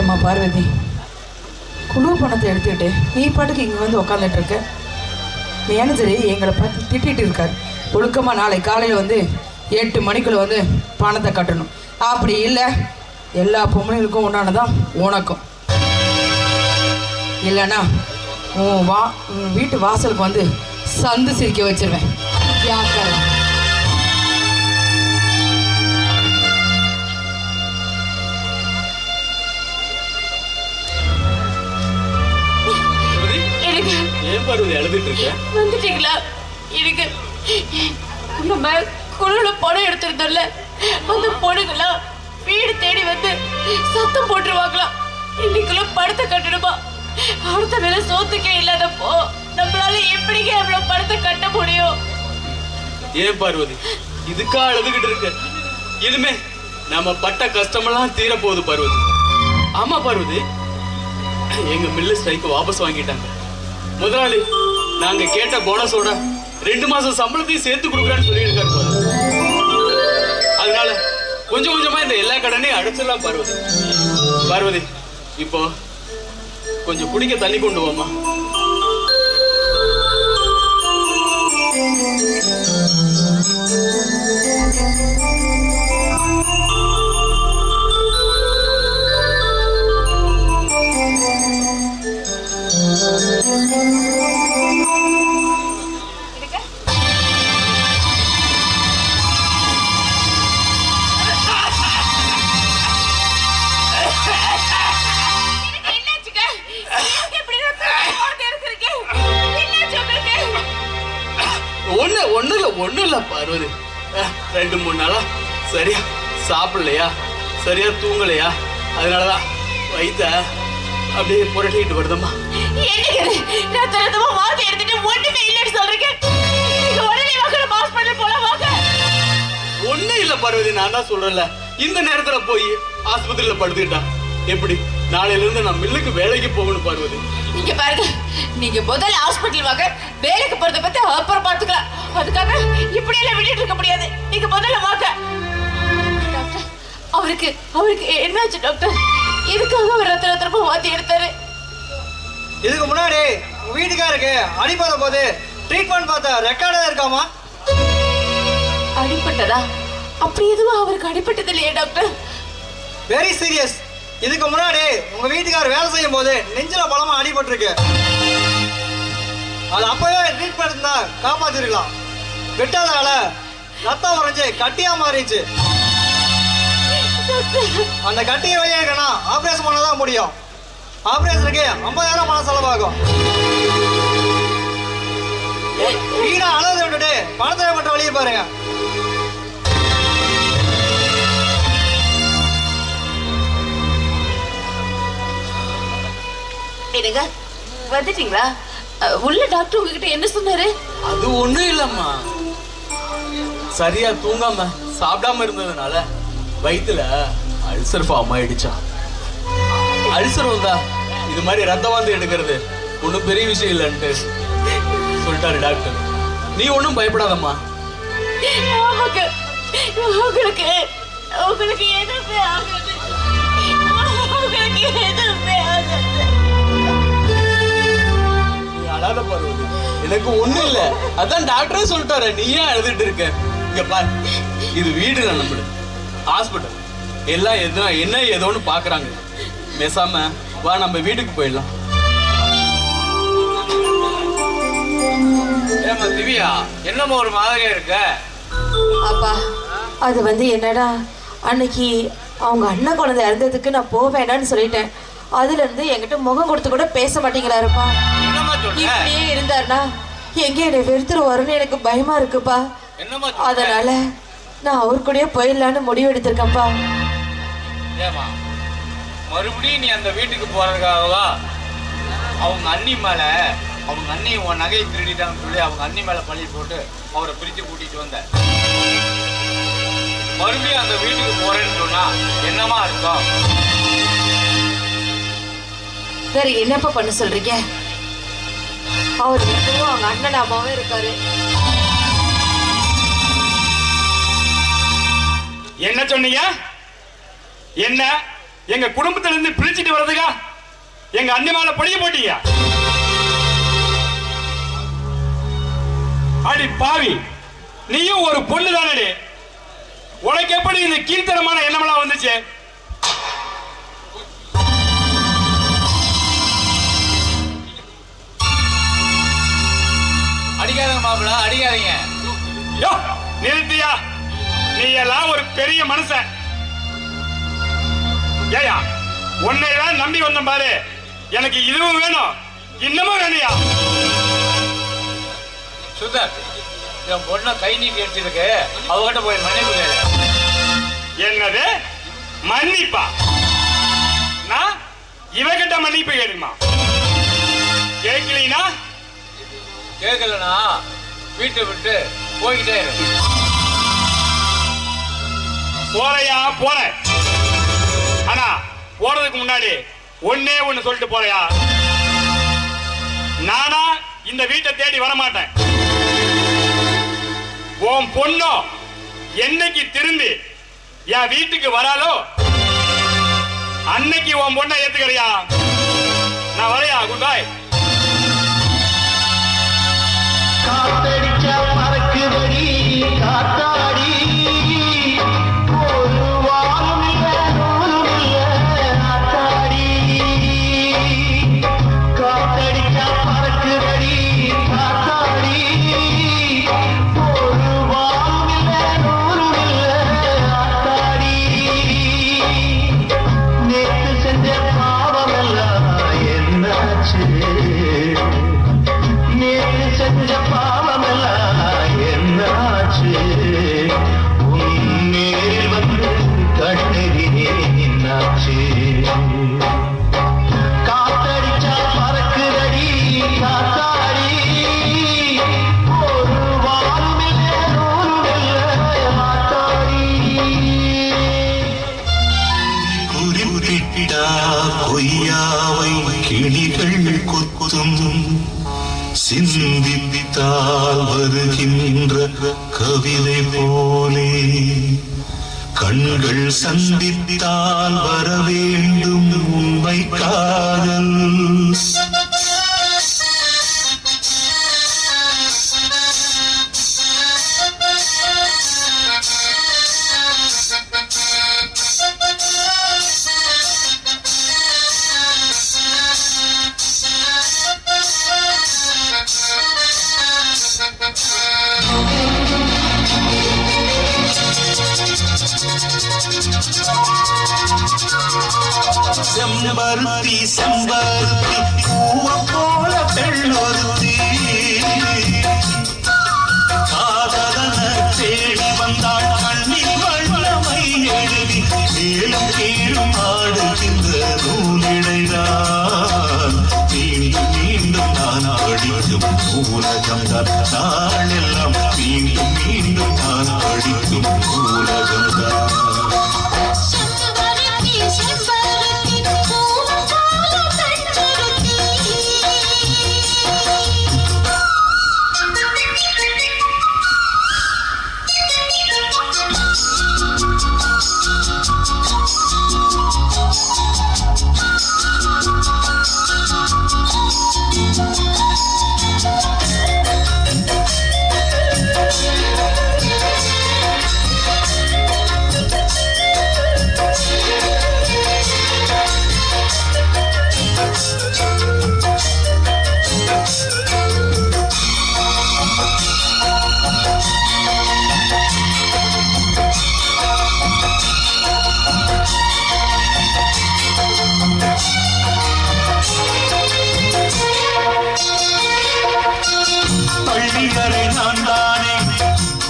ஏம்மா பார்வதி, குழு பணத்தை எடுத்துக்கிட்டு நீ பாட்டுக்கு இங்கே வந்து உக்காந்துட்டு இருக்க. மேனேஜரு எங்களை பார்த்து திட்டிகிட்டு இருக்கார். ஒழுக்கமாக நாளை காலையில் வந்து 8 மணிக்குள்ளே வந்து பணத்தை கட்டணும். அப்படி இல்லை எல்லா பொம்பளைங்களுக்கும் உண்டானதான் உனக்கும். இல்லைன்னா உன் வீட்டு வாசலுக்கு வந்து சந்து சிரிக்க வச்சிருவேன். ஜாக்கிரதை. வந்துட்டீங்களா? எனக்கு நம்ம குழுல பணம் எடுத்திருந்தோம்ல, அந்த பொண்ணுங்களா வீடு தேடி வந்து சத்தம் போட்டுருவாங்களா, இன்னைக்குள்ள பணத்தை கட்டணுமா? அடுத்த வேலை சோத்துக்கே இல்லாதப்போ நம்மளால எப்படிங்க அவ்வளவு பணத்தை கட்ட முடியும்? ஏன் பார்வதி இதுக்கா அழுதுகிட்டு இருக்க? இனிமே நம்ம பட்ட கஷ்டமெல்லாம் தீர போகுது பார்வதி. ஆமா பார்வதி, எங்க மில்லு ஸ்ட்ரைக் வாபஸ் வாங்கிட்டாங்க. முதலாளி நாங்க கேட்ட போனஸோட 2 மாசம் சம்பளத்தையும் சேர்த்து கொடுக்குறான்னு சொல்லியிருக்காரு பாரு. அதனால கொஞ்சம் கொஞ்சமா இந்த எல்லா கடனையும் அடைச்சிடலாம் பார்வதி. பார்வதி இப்போ கொஞ்சம் குடிக்க தண்ணி கொண்டு வாமா. ஒண்ணு இல்ல பார்வதி, 2-3 நாளா சரியா சாப்பிடலையா, சரியா தூங்கலையா, அதனாலதான் வயித்த அப்படியே புரட்டிட்டு வருதம்மா. ஒண்ணு இல்ல பார்வதி, நான் தான் சொல்றேன்ல, இந்த நேரத்துல போய் ஆஸ்பத்திரியில படுத்துக்கிட்டா எப்படி? நாளையில இருந்து நான் மில்லுக்கு வேலைக்கு போகணும் பார்வதி. நீங்க பாருங்க, நீங்க முதல்ல ஹாஸ்பிட்டல் வாங்க, வேலைக்கு போறத பத்தி அப்புறம் பாத்துக்கலாம். அதுக்காக இப்படி எல்லாம் விட்டுட்டு இருக்க முடியாது. நீங்க முதல்ல வாங்க. டாக்டர், அவருக்கு என்னாச்சு டாக்டர்? இதுக்காக அவர் ரத்தமா மாத்தி எடுத்தாரு. இதுக்கு முன்னாடி வீட்டுக்காருக்கு அடிபட போது ட்ரீட்மெண்ட் பார்த்த ரெக்கார்டா இருக்காமா? அடிபட்டதா? அப்படி எதுவும் அவருக்கு அடிபட்டது இல்லையா டாக்டர்? Very serious. இதுக்கு முன்னாடி உங்க வீட்டுக்காரர் வேலை செய்யும் போது நெஞ்சில பலமா அடிபட்டு இருக்கு. அது அப்பவே ட்ரீட்மெண்ட் இருந்தா காப்பாத்திருக்கலாம். வெட்டாதால ரத்தம் உறைஞ்சு கட்டியா மாறிடுச்சு. அந்த கட்டியை வெளியேக்கனா ஆபரேஷன் பண்ணதான் முடியும். ஆபரேஷனுக்கு 50,000 பணம் செலவாகும். வீணா அளவு விட்டுட்டு பணத்தை மட்டும் வெளியே பாருங்க. வந்துட்டீங்களா? உள்ள டாக்டர் உங்ககிட்ட என்ன சொன்னாரு? அது ஒண்ணும் இல்லம்மா, சரியா தூங்காம சாப்பிடாம இருந்ததுனால வயிற்றுல அல்சர் ஃபார்ம் ஆயிடுச்சா. அல்சர் வந்தா இது மாதிரி ரத்த வாந்தி எடுக்கிறது ஒன்றும் பெரிய விஷயம் இல்லைன்ட்டு சொல்லிட்டாரு டாக்டர். நீ ஒன்றும் பயப்படாதம்மா. உங்களுக்கு எதுவுமே ஆகாது. உங்களுக்கு எதுவுமே ஆகாது. அழாத பார்வதி, எனக்கு ஒண்ணும் இல்ல, அதான் டாக்டரே சொல்லிட்டாரு. நீ ஏன் அழுதுட்டு இருக்க? இங்க பாரு, இது வீடு தான், நம்மளு ஹாஸ்பிட்டல். எல்லாம் என்ன ஏதோன்னு பாக்குறாங்க. பேசாம வா, நம்ம வீட்டுக்கு போயிடலாம். ஏமா திவ்யா, என்னமா ஒரு மாதிரியா இருக்க? அப்பா, அது என்னடா, அன்னைக்கு அவங்க அண்ணன் குழந்தை இறந்ததுக்கு நான் போவேண்டான்னு சொல்லிட்டேன். அதுல இருந்து என்கிட்ட முகம் கொடுத்து கூட பேச மாட்டேங்கிறாருப்பா. இப்படியே இருந்தாருன்னா எங்க என்னை வெறுத்துருவாருன்னு எனக்கு பயமா இருக்குப்பா. அதனால நான் அவர் கூடயே போயிடலான்னு முடிவு எடுத்திருக்கேன்ப்பா. மறுபடியும் நீ அந்த வீட்டுக்கு போறதுக்காகவா அவங்க அண்ணி மேல, அவங்க அண்ணி உன் நகையை திருடிட்டாங்கன்னு சொல்லி அவங்க அண்ணி மேல பழி போட்டு அவரை பிரிச்சு கூட்டிட்டு வந்த? மறுபடியும் அந்த வீட்டுக்கு போறேன்னு சொன்னா என்னமா இருக்கும்? வேற என்னப்பா பண்ண சொல்றீங்க? அவர் எப்பவும் அவங்க அண்ணன் அம்மாவும் இருக்காரு. என்ன சொன்னீங்க? என்ன எங்க குடும்பத்துல இருந்து பிரிச்சுட்டு வர்றதுக்கா எங்க அண்ணி மேல பழிய போட்டீங்க. அடி பாவி, நீயும் ஒரு பொண்ணு தானடி. உனக்கு எப்படி இந்த கீழ்த்தரமான எண்ணமெல்லாம் வந்துச்சு? அடிக்காதங்க மாப்பிள்ள, அடிக்காதீங்க. நிறுத்தியா, நீ எல்லாம் ஒரு பெரிய மனுஷன். ஏயா, உன்னைதான் நம்பி வந்தேன் பாரு. எனக்கு இதுவும் வேணும், இன்னமும் வேணுயா. சுதர், என் பொண்ணை கை நீட்டி எடுத்துருக்கு, அவகிட்ட போய் மன்னிப்பு கேளு. என்னது மன்னிப்பா? நான் இவகிட்ட மன்னிப்பு கேளுமா? கேட்கலீனா? கேட்கலனா வீட்டை விட்டு போய்கிட்டே இரு. போறையா போற. ஆனா போறதுக்கு முன்னாடி ஒன்னே ஒண்ணு சொல்லிட்டு போறையா. நானா இந்த வீட்டை தேடி வரமாட்டேன். உன் பொண்ணோ என்னைக்கு திரும்பி என் வீட்டுக்கு வராலோ அன்னைக்கு உன் பொண்ணை ஏத்துக்கிறியா? நான் வரையா. Good bye. காத்தடிச்சா பறக்குதடி காத்தாடி, ஒரு வாரம் இல்ல நூலும் இல்ல ஆத்தாடி. காத்தடிச்சா பறக்குதடி காத்தாடி, ஒரு வாரம் இல்ல நூலும் இல்ல ஆத்தாடி. நேற்று செஞ்ச பாவமெல்லாம் என்னாச்சு? நேற்று செஞ்ச பாவமெல்லாம் என்னாச்சு? உன்னேரில் வந்து கண்ணெதிரே நின்னாச்சு. காத்தடிச்சா பறக்குதடி காத்தாடி, ஒரு வாரம் இல்ல நூலும் இல்ல மாத்தாடி. குறிப்பிட்டா கொய்யாவை கிளிகள் கொத்தும், சிந்தித்தால் வருகின்ற கவிதை போலே கண்கள் சந்தித்தால் வர வேண்டும் உண்மை காதல். செம்பருத்தி செம்பருத்தி பூவ போல பெண்ணொருத்தி, காதலன தேடி வந்தாள் கண்ணில் வண்ணமை எழுதி. மேலும் கீழும் ஆடுகின்ற நூலிடைதான் மீண்டும் மீண்டும் நான் படிக்கும் உலகம்தான். நாளெல்லாம் மீண்டும் மீண்டும் நான் படிக்கும் உலகம்தான். பள்ளிகளை நான் தானே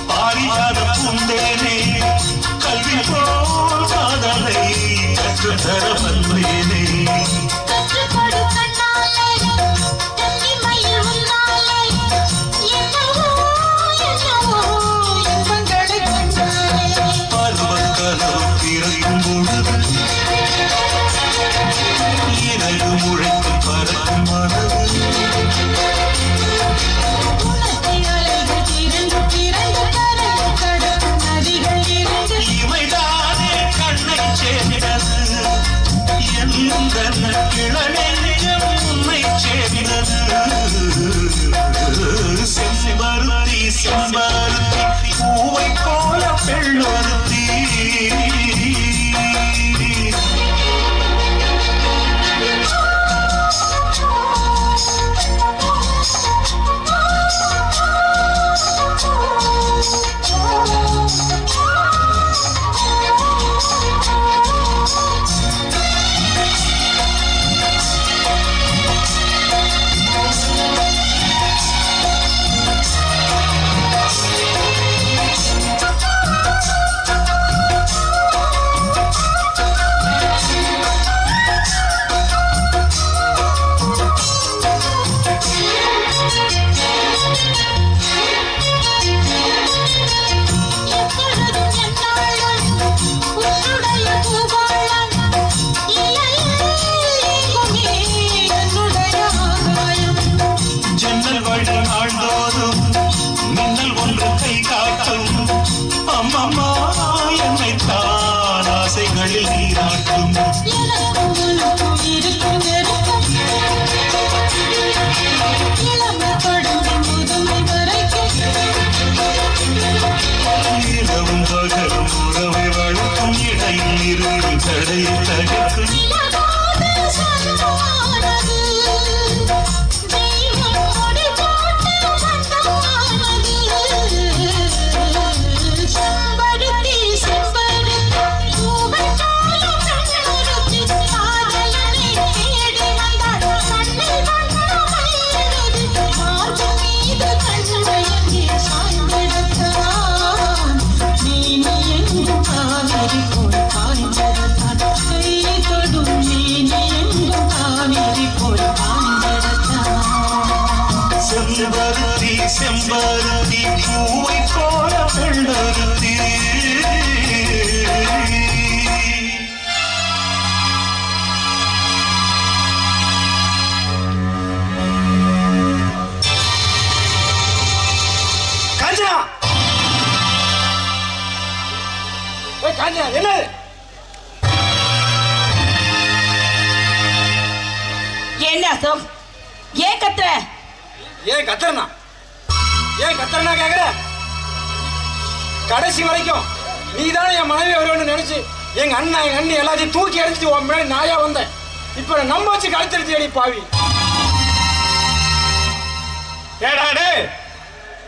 பாரியாத பூந்தேனே, கல்வி போல் காதலை கற்றுத்தர வந்தேனே. பருவக்கலவு பிறக்கும் பொழுது இறகு முழைக்கும் பறக்கும் மனது. இவைதானே கண்ணை சேர்ந்தது செம்பருத்தி செம்பருத்தி பூவை போல பெண்ணொருத்தி செம்பருத்தி பூவை போல பெண்ணொருத்தி காஞ்சனா காஞ்சனா என்ன என்ன அசோக் ஏன் கத்துற? ஏன் கத்துறனா கேக்குற? கடைசி வரைக்கும் நீதானே என் மனைவி வருவேன்னு நினைச்சு எங்க அண்ணா எங்க அண்ணி எல்லாத்தையும் தூக்கி அடிச்சுட்டு உன் முன்னாடி நாயா வந்தேன். இப்ப நம்ப வச்சு கழுத்தெடுத்து அடி பாவி. ஏடாடே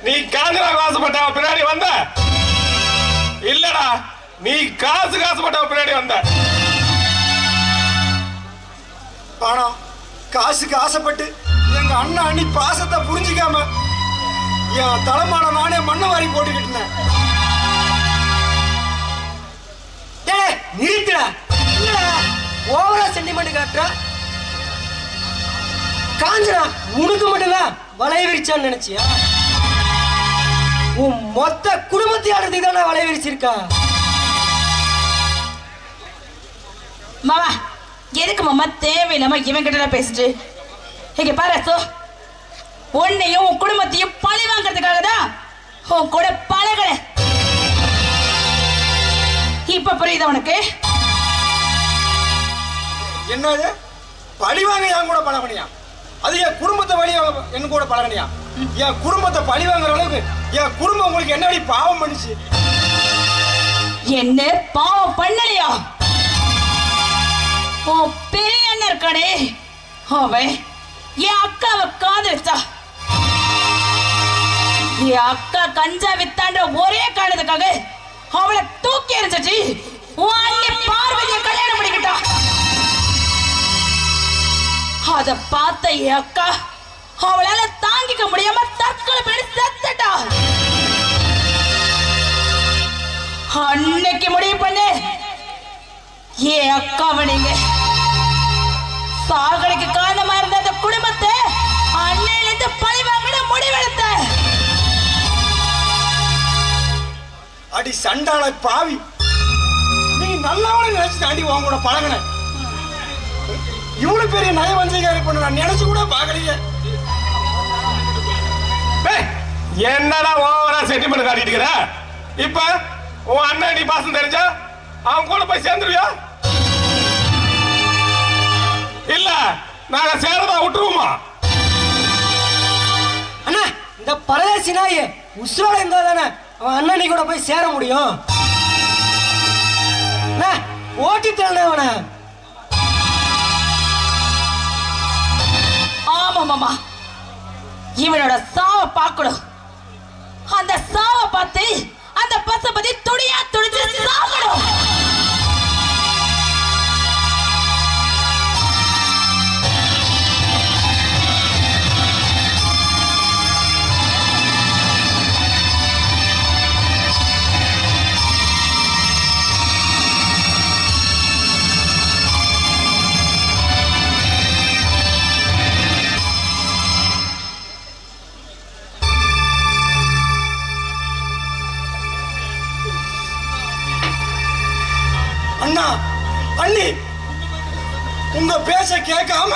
நீ காஞ்சனா காசுப்பட்ட பின்னாடி வந்த இல்லடா, நீ காசுப்பட்ட பின்னாடி வந்த. பணம் காசுக்கு ஆசைப்பட்டு எங்க அண்ணா அண்ணி பாசத்தை புரிஞ்சுக்காம என் தலைமான நானே மண்ணை வாரி போட்டுக்கிட்டேன். நிறுத்தடா, ஓவரா சென்டிமெண்ட் காட்டுற. காஞ்சனா உனக்கு மட்டும்தான் வளைய விரிச்சான்னு நினைச்சியா? உன் மொத்த குடும்பத்தை ஆடுறதுக்கு தானே வளைய விரிச்சிருக்கா? மாமா எதுக்கு மாமா தேவையில்லாம இவன் கிட்ட பேசிட்டு? இங்க பாரு அசோ, உன்னையும் உன் குடும்பத்தையும் பழி வாங்கறதுக்காக தான் உன் கூட பழகல. இப்ப புரியுதா உனக்கு? என்னது பழி வாங்க என் கூட பழகணியா? அது என் குடும்பத்தை வழி என் கூட பழகணியா? என் குடும்பத்தை பழி வாங்குற அளவுக்கு என் குடும்பம் உங்களுக்கு என்னடி பாவம் பண்ணுச்சு? என்ன பாவம் பண்ணலையா? உன் பெரிய அண்ணன் இருக்கானே, அவன் என் அக்காவை காதலிச்சா. என் அக்கா கஞ்சா வித்தான்ற ஒரே காரணத்துக்காக அவளை தூக்கி எறிஞ்சிட்டு உன் அண்ணி பார்வதியை கல்யாணம் பண்ணிக்கிட்டா. அத பார்த்த என் அக்கா அவளால தாங்கிக்க முடியாம தற்கொலை பண்ணி செத்துட்டா. அன்னைக்கு முடிவு பண்ணு என் அக்காவை நீங்க சாகடைக்கு காரணமா இருந்த அந்த குடும்பத்தை அன்னையிலிருந்து பழி வாங்கிட முடிவெடுத்த. அடி சண்டாள பாவி, நீ நல்லவனை நினைச்சு தாண்டி உன் கூட பழகின. இவ்வளவு பெரிய நயவஞ்சகாரி பண்ண நான் நினைச்சு கூட பாக்கலையே. என்னடா ஓவரா சென்டிமெண்ட் காட்டிட்டு இருக்கிற? இப்ப உன் அண்ணன் நீ பாசம் தெரிஞ்சா அவன் கூட போய் சேர்ந்துருவியா? நாங்க சேரதா விட்டுருவோமா? அண்ணா இந்த பரதேசி நாயே உசுரோட இருந்தா தானே அவன் அண்ணனை கூட போய் சேர முடியும். ஓட்டிட்டேன் அவனை. ஆமா மாமா, இவனோட சாவ பார்க்கணும். அந்த சாவ பார்த்து அந்த பசுபதி துடியா துடிச்சு சாகணும். அண்ணா அண்ணி உங்க பேச கேட்காம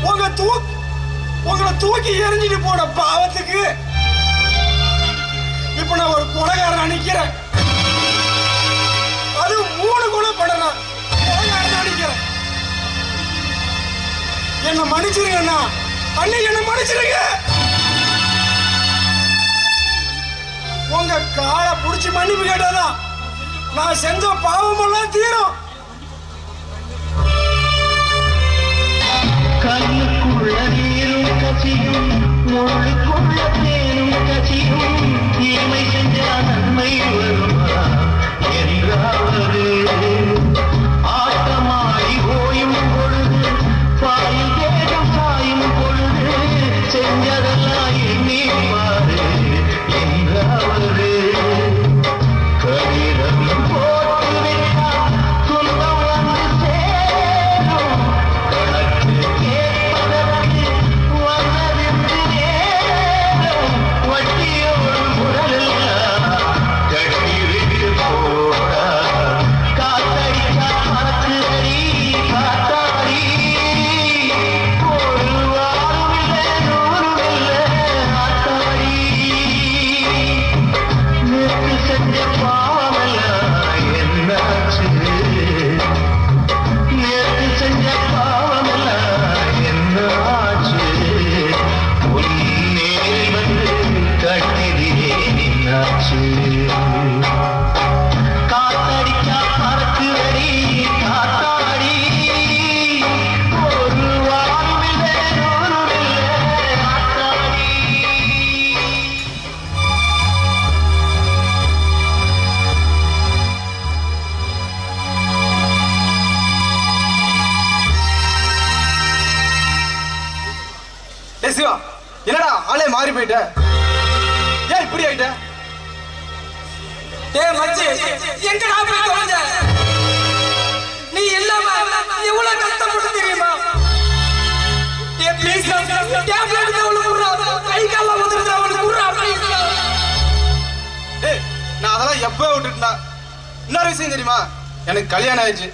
உங்களை தூக்கி எரிஞ்சிட்டு போன பாவத்துக்கு இப்ப நான் ஒரு கொலைகாரன் நிக்கிறேன். அது 3 கொலை பண்ணலாம் கொலைகாரன் நிக்கிறேன். என்ன மன்னிச்சிருங்க அண்ணா. அண்ணி என்ன மன்னிச்சிருங்க. உங்க காலை புடிச்சு மன்னிப்பு கேட்டாதான் நான் செஞ்ச பாவமெல்லாம் தீரும். கண்ணுக்குள்ள நீரும் கசியும் முழுக்குள்ள தேனும் கசியும் தீமை செஞ்ச நன்மை வருமா என்றாவது ஆட்டமாடி ஓயும் பொழுது பாயும் தேகம் சாயும் பொழுது செஞ்சதெல்லாம் எண்ணி பாரு என்றாவது கடிதம் போட்டு விட்டால் துன்பம் வந்து சேரும் கணக்கு கேட்பதற்கு வந்ததின்று நேரம் வட்டியோடு முரலெல்லாம் கட்டி விட்டு போடா காத்தடிச்சா பறக்குதடி காத்தாடி ஒரு வாரம் இல்லை 100 இல்லை ஆத்தாடி நேற்று செஞ்ச பாவமெல்லாம் என்னாச்சு நேற்று செஞ்ச பாவமெல்லாம் என்னாச்சு உன்னே வந்து கட்டிலே நின்னாச்சு காத்தடிச்சா பறக்குதடி காத்தாடி ஒரு வாரம் இல்லை 100 இல்லை ஆத்தாடி. சிவா என்னடா ஆளே மாறி போயிட்ட? ஏன் இப்படி ஆயிட்ட? டேய் மச்சி எங்கடா போய் தொலைஞ்ச? நீ இல்லாம எவ்வளவு கஷ்டப்பட்டு தெரியுமா? டேய் ப்ளீஸ் டேப்லெட் அவளுக்கு குடுறா. கை கால்ல வந்துருது அவளுக்கு குடுறா ப்ளீஸ். ஏய் நான் அதெல்லாம் எப்பவே விட்டுட்டேன்டா. இன்னொரு விஷயம் தெரியுமா? எனக்கு கல்யாணம் ஆயிடுச்சு.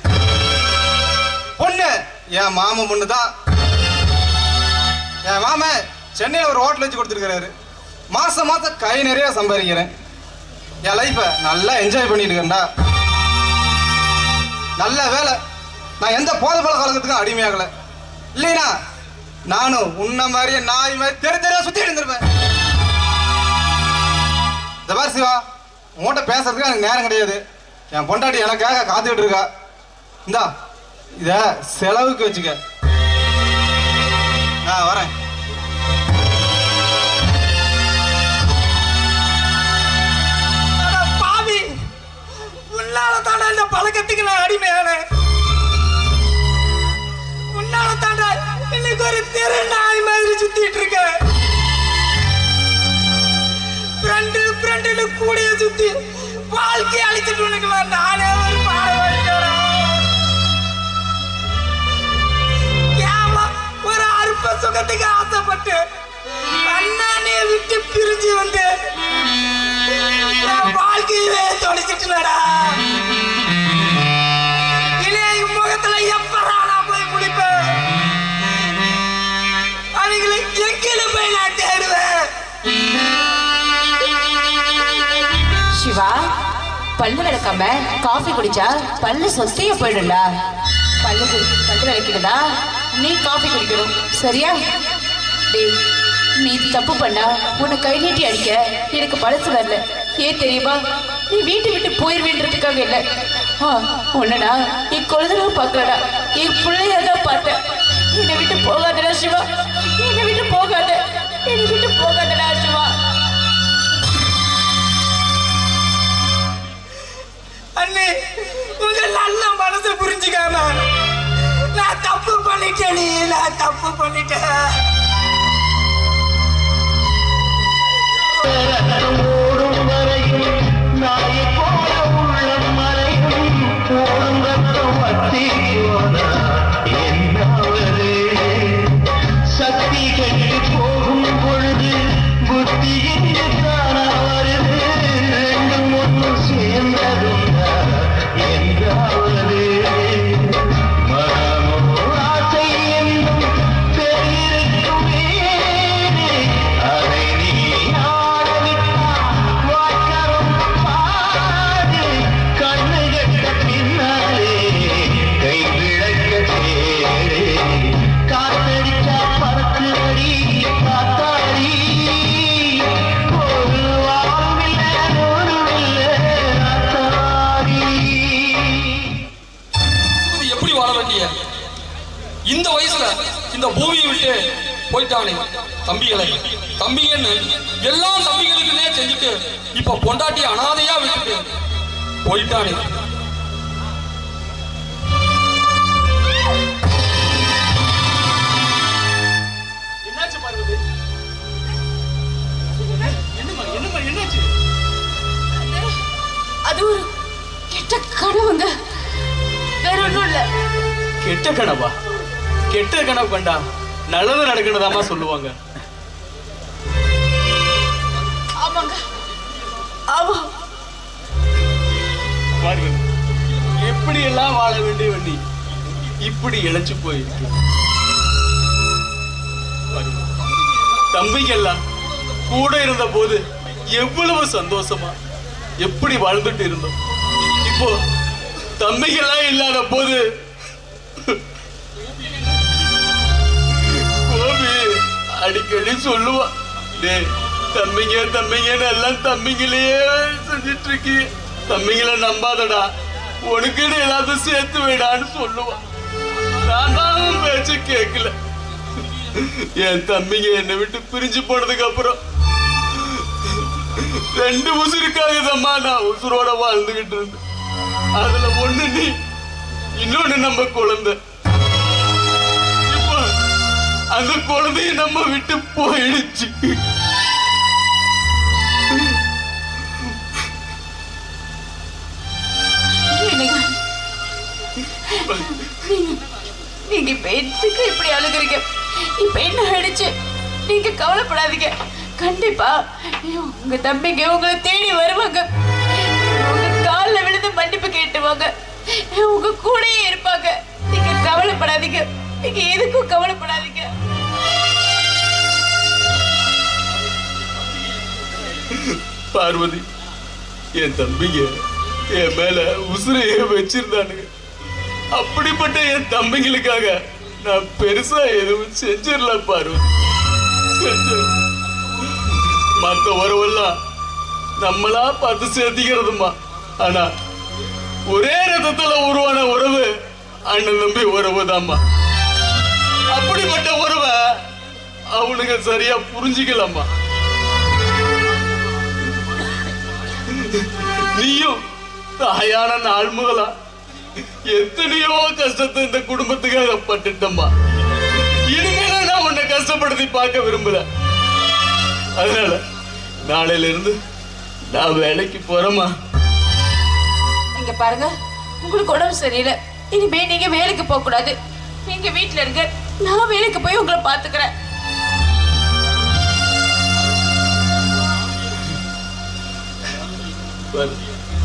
பொண்ணு என் மாமன் பொண்ணு தான். என் மாமன் சென்னையில் ஒரு ஹோட்டல் வச்சு கொடுத்துருக்காரு. மாசம் கை நிறைய சம்பாதிக்கிறேன். என் லைஃப்பை நல்லா என்ஜாய் பண்ணிட்டு இருக்கேன்டா. நல்ல வேலை, நான் எந்த போதை பழக்க வழக்கத்துக்கும் அடிமையாகலை. இல்லைனா நானும் உன்ன மாதிரியே நாய் மாதிரி தெரிய சுத்தி இருந்திருப்பேன். இந்த பாரு சிவா, உன்கிட்ட பேசுறதுக்கு எனக்கு நேரம் கிடையாது. என் பொண்டாட்டி எனக்காக காத்துக்கிட்டு இருக்கா. இந்தா இத செலவுக்கு வச்சுக்க. நான் வரேன். பாவி உன்னால தாண்டா இந்த பழக்கத்துக்கு நான் அடிமையானேன். உன்னால தாண்டா இன்னைக்கு ஒரு தெரு நாய் மாதிரி சுத்திட்டு இருக்கேன். ஃப்ரெண்டு கூடிய சுத்தி வாழ்க்கையை அழிச்சிட்டு உனக்குலாம் நானே ஒரு பாடம் வச்சுக்கிறேன். ஒரு அற்ப சுகத்துக்கு ஆசைப்பட்டு அண்ணானே விட்டு பிரிஞ்சு வந்து வாழ்க்கையிலே தொலைச்சிட்டுலடா. இனி முகத்துல எப்படா நான் போய் முடிப்பேன்? அவங்களை எங்கில போய் நான் தேடுவேன்? சிவா, பல்லு விளக்காம காஃபி குடிச்சா பல்லு சொத்தைய போயிடும்டா. பல்லு விளக்கிடுதா நீ காஃபி குடிக்கணும் சரியா? டேய், நீ தப்பு பண்ணா உன்னை கை நீட்டி அடிக்க எனக்கு மனசு வரல. ஏன் தெரியுமா? நீ வீட்டை விட்டு போயிருவேன்றதுக்காக இல்லை. உன்னடா என் குழந்தை பார்க்கலடா, என் பிள்ளையாதான் பார்த்தேன். என்னை விட்டு போகாதடா சிவா, என்னை விட்டு போகாத, என்னை விட்டு போகாதடா சிவா. அண்ணே, உங்க நல்ல மனசை புரிஞ்சுக்காம நான் தப்பு பண்ணிட்டேன். நான் தப்பு பண்ணிட்டேன். ஓடும் வரையும் நாயை போல உள்ளம் மறையும் ஓடும் ரத்தம் பத்தி போனா என்னாவது சக்தி கண்டு போகும் பொழுது புத்தி என்று தானா வருது ரெண்டும் ஒன்றும் சேர்ந்ததுண்டா என்றாவது மனமோ ஆசை என்னும் பெயருக்குமே அதை நீ இந்த வயசுல இந்த பூமியை விட்டு போயிட்டானே தம்பிகளை தம்பிங்கன்னு எல்லா தம்பிகளுக்குன்னே செஞ்சுட்டு இப்ப பொண்டாட்டி அனாதையா விட்டுட்டு போயிட்டானே. என்னாச்சு பார்வதி? என்னம்மா என்னாச்சு? அது ஒரு கெட்ட கனவுங்க, வேற ஒண்ணும் இல்ல. கெட்ட கனவா? கெட்ட கனவு கண்டா நல்லது நடக்கணுதாமா சொல்லுவாங்க. ஆமாங்க, ஆமா. பார்வதி, எப்படி எல்லாம் வாழ வேண்டிய வண்டி இப்படி இழைச்சு போயிருக்கு. தம்பிங்கெல்லாம் கூட இருந்த போது எவ்வளவு சந்தோஷமா எப்படி வாழ்ந்துட்டு இருந்தோம். இப்போ தம்பிங்கெல்லாம் இல்லாத போது கோபி அடிக்கடி சொல்லுவா, டேய் தம்பிங்க தம்பிங்கன்னு எல்லாம் தம்பிங்களையே செஞ்சிட்டு இருக்கி, தம்பிங்களை நம்பாதடா, உனக்குன்னு எல்லாத்தையும் சேர்த்து வைடான்னு சொல்லுவா. நான் தான் பேச்சு கேட்கல. என் தம்பிங்க என்னை விட்டு பிரிஞ்சு போனதுக்கு அப்புறம் 2 உசுருக்காக தம்மா நான் உசுரோட வாழ்ந்துகிட்டு இருந்தேன். அதுல ஒண்ணு நீ, இன்னொன்னு நம்ம குழந்தை. இப்போ அந்த குழந்தைய நம்ம விட்டு போயிடுச்சு. நீங்க இப்ப எதுக்கு இப்படி அழுகுறீங்க? இப்ப என்ன ஆயிடுச்சு? நீங்க கவலைப்படாதீங்க. கண்டிப்பா உங்க தம்பிங்க உங்களை தேடி வருவாங்க, உங்க கால்ல விழுந்து மன்னிப்பு கேட்டுவாங்க, உங்க கூடயே இருப்பாங்க. நீங்க கவலைப்படாதீங்க, நீங்க எதுக்கும் கவலைப்படாதீங்க. பார்வதி, என் தம்பிங்க என் மேல உசுரையே வச்சிருந்தானுங்க. அப்படிப்பட்ட என் தம்பிங்களுக்காக நான் பெருசா எதுவும் செஞ்சிடல பார்வதி. மத்த உறவெல்லாம் நம்மளா பார்த்து சேர்த்திக்கிறதுமா. ஆனா ஒரே ரத்தத்துல உருவான உறவு அண்ணன் தம்பி உறவு தான்மா. அப்படிப்பட்ட உறவை அவனுங்க சரியா புரிஞ்சுக்கலாமா. நீயும் தாயான நாள் முதலா எத்தனையோ கஷ்டத்தை இந்த குடும்பத்துக்காக பட்டுட்டம்மா. இனிமேல நான் உன்னை கஷ்டப்படுத்தி பார்க்க விரும்பல. அதனால நாளையில இருந்து நான் வேலைக்கு போறேம்மா. நீங்க பாருங்க, உங்களுக்கு உடம்பு சரியில்லை, இனிமே நீங்க வேலைக்கு போக கூடாது. நீங்க வீட்டுல இருங்க, நான் வேலைக்கு போய் உங்களை பாத்துக்கிறேன்.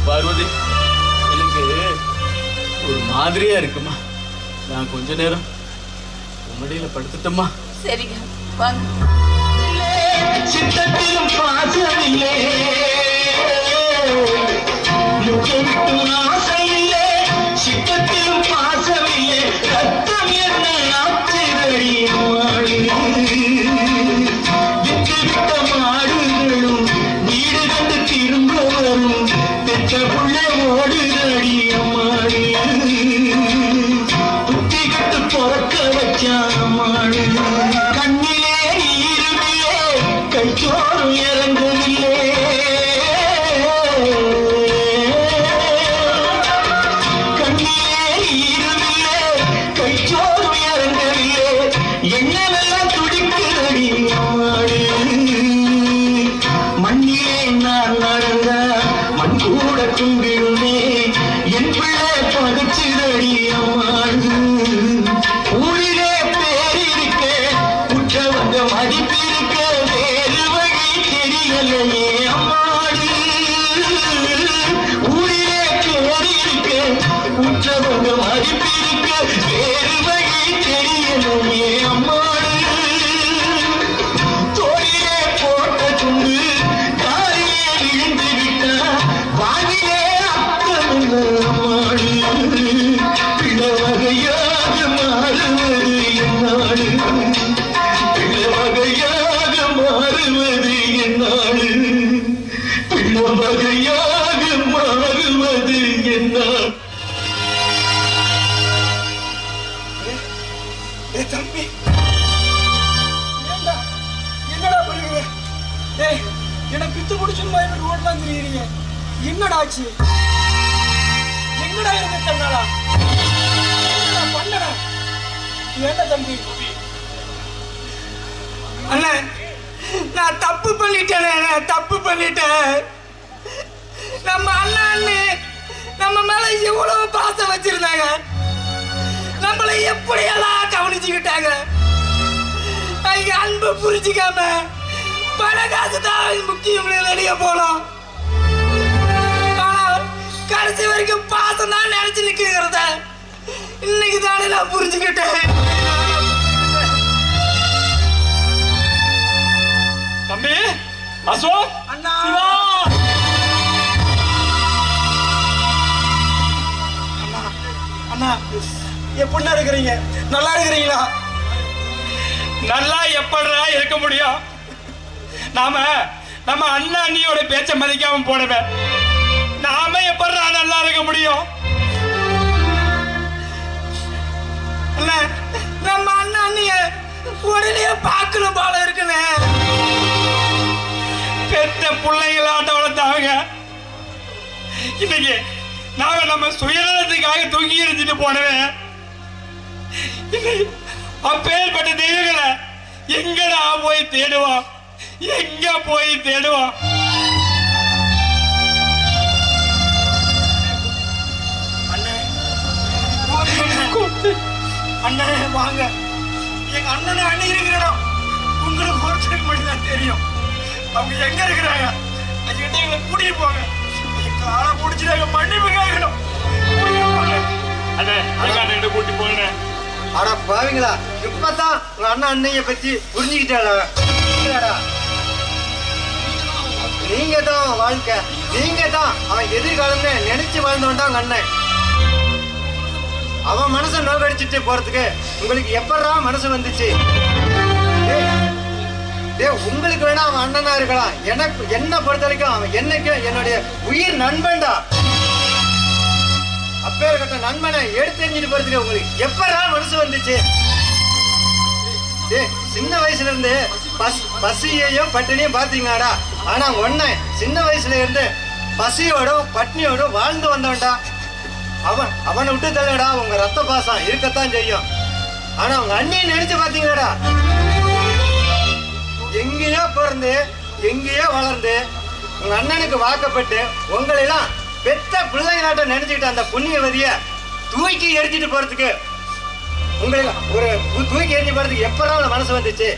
பார்வதி, எனக்கு ஒரு மாதிரியா இருக்குமா. நான் கொஞ்ச நேரம் உம்மடியில படுத்துட்டோமா? சரிங்க, வாங்க. சித்தத்திலும் பாசமில்லை, முகமிட்டும் ஆசையில்லை, சித்தத்திலும் பாசமில்லை, ரத்தம் என்ன நாச்சு உற்சவங்க மதிப்பிருக்க வேறு வகை தெரியணுமே அம்மாடு தோழிலே போட்ட துண்டு தாரியே விழுந்து விட்டா வாங்கிலே அர்த்தம் அம்மாடு பிற வகையாக மாறுவது என்னாடு பிற வகையாக மாறுவது என்னாடு பிற வகையாக மாறுவது என்னாடு. தம்பி என்னடா பண்ணுங்க? எனக்கு பித்து குடிச்சுன்னு ரோட்லாம் தெரியுறீங்க. என்னடா ஆச்சு? எங்கடா இருந்த தன்னாடா பண்ண என்ன தம்பி? அண்ணா நான் தப்பு பண்ணிட்டேன், தப்பு பண்ணிட்டேன். நம்ம அண்ணா அண்ணி நம்ம மேல எவ்வளவு பாசம் வச்சிருந்தாங்க, நம்மளை எப்படியெல்லாம் கவனிச்சுக்கிட்டாங்க. அவங்க அன்பு புரிஞ்சுக்காம பண காசு தான் முக்கியம் வெளியே போனோம். ஆனா கடைசி வரைக்கும் பாசம் தான் நினைச்சு நிக்கிறத இன்னைக்கு தானே நான் புரிஞ்சுக்கிட்டேன். தம்பி அசோக் அண்ணா அண்ணா எப்படின்னா இருக்கிறீங்க? நல்லா இருக்கிறீங்களா? நல்லா எப்படா இருக்க முடியும்? நம்ம அண்ணா அண்ணியோட பேச்ச மதிக்காம போனவன் நாம எப்படா நல்லா இருக்க முடியும்? அண்ணா நம்ம அண்ணா அண்ணிய உடனே பார்க்கணும் போல இருக்குன்னு பெத்த பிள்ளைங்களாட்ட வளர்த்தாங்க. இன்னைக்கு நாம நம்ம சுயநலத்துக்காக தூங்கி எறிஞ்சிட்டு போனவன் அப்பேற்பட்ட தெய்வங்களை எங்கடா போய் தேடுவான்? எங்க போய் தேடுவான்? அண்ணே வாங்க, எங்க அண்ணனை அண்ணி இருக்கிற இடம் உங்களுக்கு ஒருத்தருக்கு மட்டும் தான் தெரியும். அவங்க எங்க இருக்கிறாங்க? அதுக்கிட்ட எங்களை கூட்டிட்டு போங்க. காலை பிடிச்சிட்டாங்க, மன்னிப்பு கேட்கணும். அண்ணே எங்க அண்ணன் கூட்டி போனேன். அட பாவீங்களா, இப்பதான் உங்க அண்ணன் அண்ணைய பத்தி புரிஞ்சுக்கிட்டாடா. நீங்க தான் வாழ்க்கை, நீங்க தான் அவன் எதிர்காலம்னு நினைச்சு வாழ்ந்தவன் தான் உங்க அண்ணன். அவன் மனசை நோக்கடிச்சிட்டு போறதுக்கு உங்களுக்கு எப்படா மனசு வந்துச்சு? உங்களுக்கு வேணா அவன் அண்ணனா இருக்கலாம், எனக்கு என்ன பொறுத்த வரைக்கும் அவன் என்னைக்கு என்னுடைய உயிர் நண்பன்டா. அப்பேற்பட்ட நண்பனை எடுத்து எறிஞ்சிட்டு போறதுக்கு உங்களுக்கு எப்படா மனசு வந்துச்சு? சின்ன வயசுல இருந்து பசியையும் பட்டினியும் பாத்தீங்கடா. ஆனா ஒன்ன சின்ன வயசுல இருந்து பசியோடும் பட்னியோடும் வாழ்ந்து வந்தவன்டா. அவனை விட்டு தள்ளடா, உங்க ரத்த பாசம் இருக்கத்தான் செய்யும். ஆனா உங்க அண்ணியை நினைச்சு பாத்தீங்களாடா, எங்கேயோ பிறந்து எங்கேயோ வளர்ந்து உங்க அண்ணனுக்கு வாக்கப்பட்டு உங்களை எல்லாம் பெத்த பிள்ளைங்களாட்ட நினைச்சுக்கிட்ட அந்த புண்ணியவதிய தூக்கி எரிஞ்சிட்டு போறதுக்கு உங்களுக்கு ஒரு தூக்கி எரிஞ்சு போறதுக்கு எப்பதான் மனசு வந்துச்சு?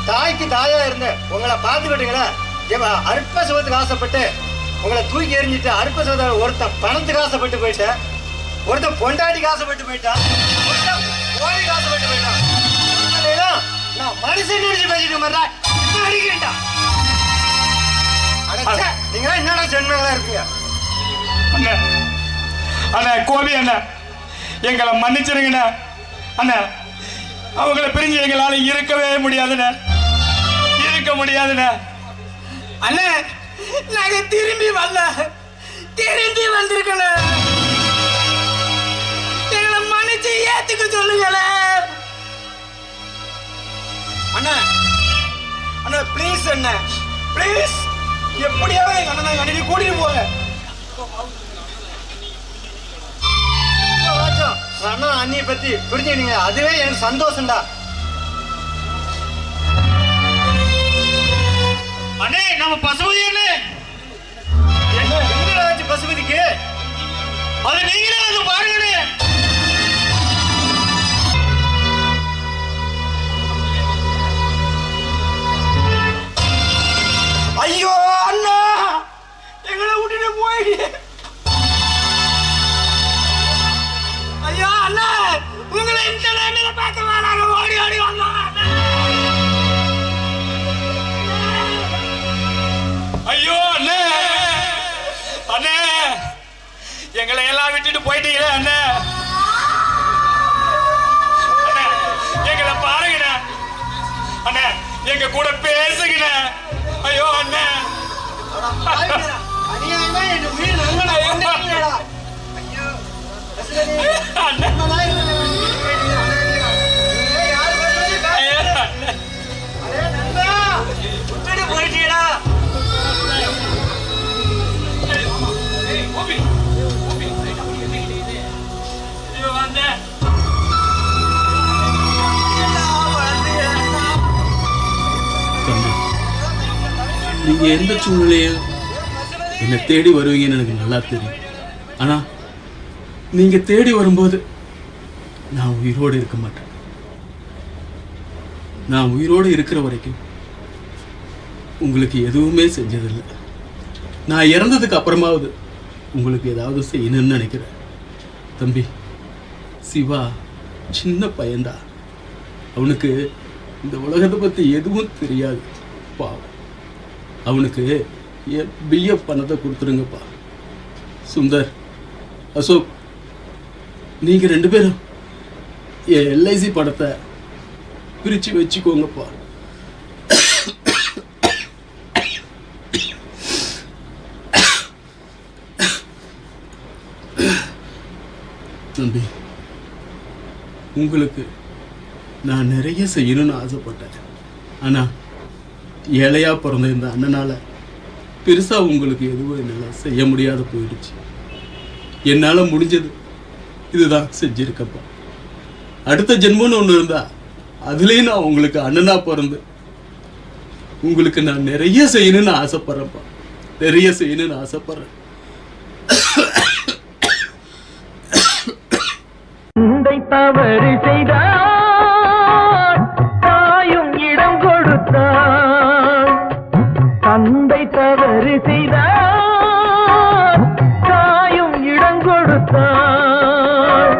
தாய்க்கு தாயா இருந்த உங்களை பார்த்துக்கிட்டீங்களா? அற்ப சுகத்துக்கு ஆசைப்பட்டு உங்களை தூக்கி எறிஞ்சிட்டு அற்ப சுகத்தை ஒருத்தன் பணத்துக்கு ஆசைப்பட்டு போயிட்டேன், ஒருத்தன் பொண்டாட்டிக்கு ஆசைப்பட்டு போயிட்டான், ஒருத்தன் கோழிக்கு ஆசைப்பட்டு போயிட்டான். நான் மனுஷன் நினைச்சு பேசிட்டு மாட்டா அடிக்கிறேன்டா. நீங்க என்னடா சொன்னங்களா இருப்பீங்க? அண்ணா அண்ணா கோபி அண்ணா எங்களை மன்னிச்சிருங்கண்ணா. அண்ணா அவங்களை பிரிஞ்சு எங்களால இருக்கவே முடியாதுண்ணா, இருக்க முடியாதுண்ணா. அண்ணே நாங்க திரும்பி வந்திருக்கணும். எங்களை மன்னிச்சு ஏத்துக்க சொல்லுங்களே. அண்ணா அண்ணா ப்ளீஸ் அண்ணா ப்ளீஸ், எப்படியாவது எங்க அண்ணனை அன்னைக்கு கூட்டிட்டு போங்க. அண்ணா அண்ணியை பத்தி புரிஞ்சுக்கிட்டீங்க, அதுவே எனக்கு சந்தோஷம்டா. அண்ணே நம்ம பசுபதி அண்ணே என்ன பசுபதிக்கு அது நீங்களே வந்து பாருங்க. ஐயோ அண்ணா எங்களை விட்டுட்டு போயிடு. எங்களை எல்லாம் விட்டுட்டு போயிட்டீங்களே அண்ணா. எங்களை பாருங்கண்ணா. அண்ணா எங்க கூட பேசுங்கண்ணா. ஐயோ அண்ணா. போயிட்டீங்களா? நீங்க எந்த சூழ்நிலையும் என்னை தேடி வருவீங்கன்னு எனக்கு நல்லா தெரியும். ஆனா நீங்க தேடி வரும்போது நான் உயிரோடு இருக்க மாட்டேன். நான் உயிரோடு இருக்கிற வரைக்கும் உங்களுக்கு எதுவுமே செஞ்சதில்லை. நான் இறந்ததுக்கு அப்புறமாவது உங்களுக்கு ஏதாவது செய்யணும்னு நினைக்கிறேன். தம்பி சிவா சின்ன பையன்டா. அவனுக்கு இந்த உலகத்தை பற்றி எதுவும் தெரியாது. பாவம், அவனுக்கு பிஎஃப் பணத்தை கொடுத்துருங்கப்பா. சுந்தர், அசோக், நீங்கள் 2 பேரும் என் எல்ஐசி பணத்தை பிரித்து வச்சுக்கோங்கப்பா. தம்பி, உங்களுக்கு நான் நிறைய செய்யணும்னு ஆசைப்பட்டேன். ஆனால் ஏழையா பிறந்த இந்த அண்ணனால பெருசா உங்களுக்கு எதுவும் என்னால் செய்ய முடியாத போயிடுச்சு. என்னால் முடிஞ்சது இதுதான் செஞ்சிருக்கப்பா. அடுத்த ஜென்மம்னு ஒன்று இருந்தா அதுலேயும் நான் உங்களுக்கு அண்ணனா பிறந்து உங்களுக்கு நான் நிறைய செய்யணும்னு ஆசைப்படுறேன்ப்பா. நிறைய செய்யணும்னு ஆசைப்படுறேன். தவறு செய்தார் தாயும் இடம் கொடுத்தார். தந்தை தவறு செய்தார் தாயும் இடம் கொடுத்தார்.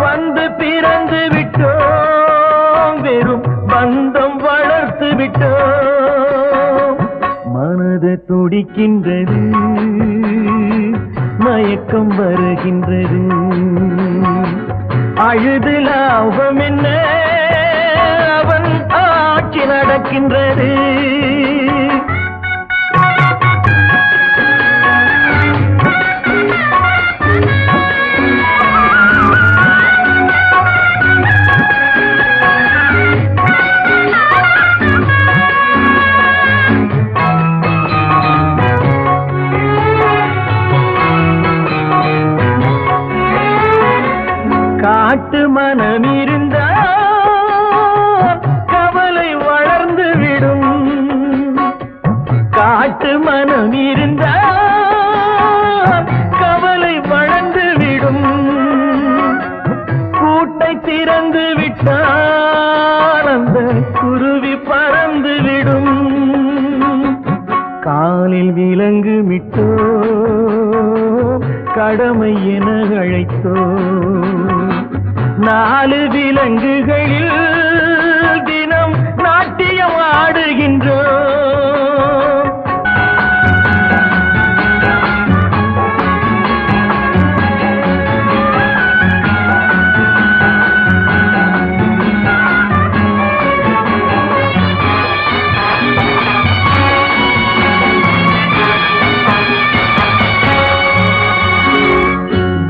வந்து பிறந்து விட்டோம், வெறும் பந்தம் வளர்த்து விட்டோம். மனது துடிக்கின்றது, மயக்கம் வருகின்றது. அழுது லாபம் என்ன, அவன் ஆட்சி நடக்கின்றது. காட்டு மனம் இருந்தால் கவலை வளர்ந்து விடும். காட்டு மனம் இருந்தால் கவலை வளர்ந்து விடும். கூட்டை திறந்து விட்டால் அந்த குருவி பறந்து விடும். காலில் விலங்கு மிட்டோ கடமை என அழைத்தோ 4 விலங்குகளில் தினம் நாட்டியம் ஆடுகின்றோம்.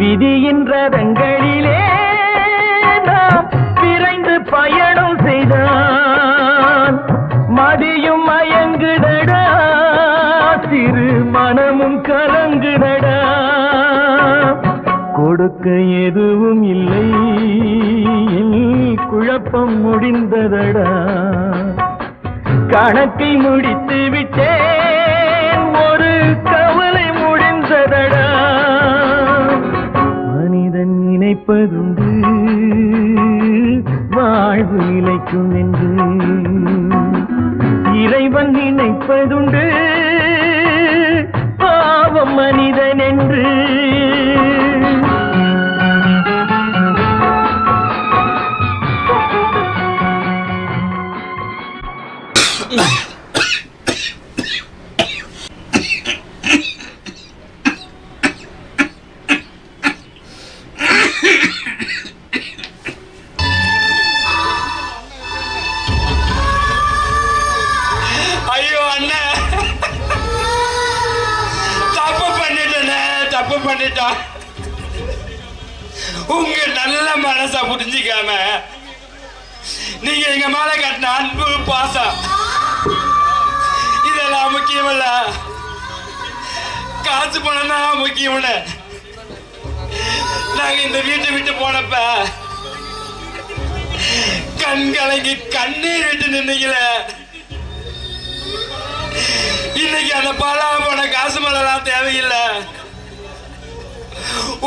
விதியின் ரதங்களிலே விரைந்து பயணம் செய்தான். மதியும் மயங்குதடா, சிறு மனமும் கலங்குதடா. கொடுக்க எதுவும் இல்லை, குழப்பம் முடிந்ததடா. கணக்கை முடித்து விட்டேன், ஒரு கவலை முடிந்ததடா. மனிதன் நினைப்பதுண்டு வாழ்வு நிலைக்கும் என்று, இறைவன் நினைப்பதுண்டு பாவம் மனிதன் என்று. தப்பு பண்ணிட்டான். உங்க நல்ல மனச புரிஞ்சுக்காம நீங்க எங்க மேல கட்டின அன்பு பாசம் இதெல்லாம் முக்கியம் இல்ல, காசு பணம் தான் முக்கியம். நாங்க இந்த வீட்டை விட்டு போனப்ப கண் கலங்கி கண்ணீர் விட்டு நின்னீங்கள. இன்னைக்கு அந்த பாலா போன காசு மலைலாம் தேவையில்லை,